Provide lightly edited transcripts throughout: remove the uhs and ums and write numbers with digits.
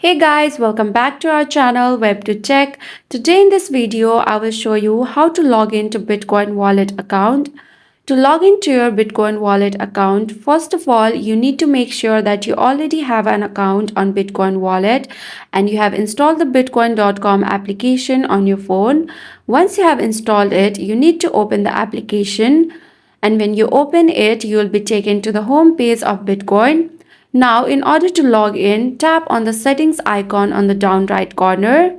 Hey guys, welcome back to our channel Web2Tech. Today in this video, I will show you how to log into Bitcoin wallet account. To log into your Bitcoin wallet account, first of all, you need to make sure that you already have an account on Bitcoin wallet and you have installed the bitcoin.com application on your phone. Once you have installed it, you need to open the application, and when you open it, you will be taken to the home page of Bitcoin. Now, in order to log in, tap on the settings icon on the down right corner.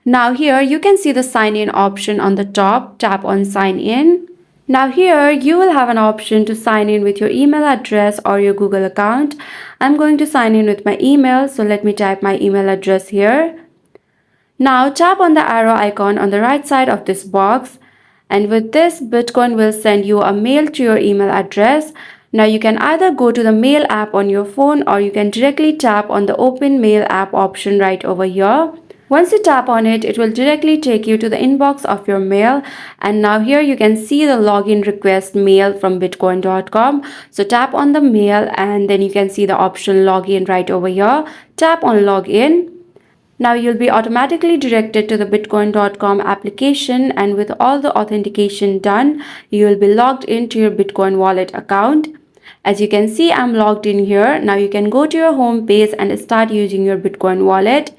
Now here you can see the sign in option on the top. Tap on sign in. Now here you will have an option to sign in with your email address or your Google account. I'm going to sign in with my email, so let me type my email address here. Now tap on the arrow icon on the right side of this box, and with this, Bitcoin will send you a mail to your email address. Now you can either go to the mail app on your phone or you can directly tap on the open mail app option right over here. Once you tap on it, it will directly take you to the inbox of your mail, and now here you can see the login request mail from bitcoin.com. So tap on the mail and then you can see the option login right over here. Tap on login. Now you'll be automatically directed to the bitcoin.com application, and with all the authentication done, you will be logged into your Bitcoin wallet account. As you can see, I'm logged in here. Now you can go to your home page and start using your Bitcoin wallet.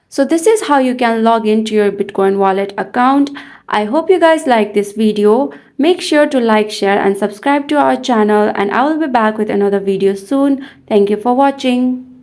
So this is how you can log into your Bitcoin wallet account. I hope you guys like this video. Make sure to like, share and subscribe to our channel, and I will be back with another video soon. Thank you for watching.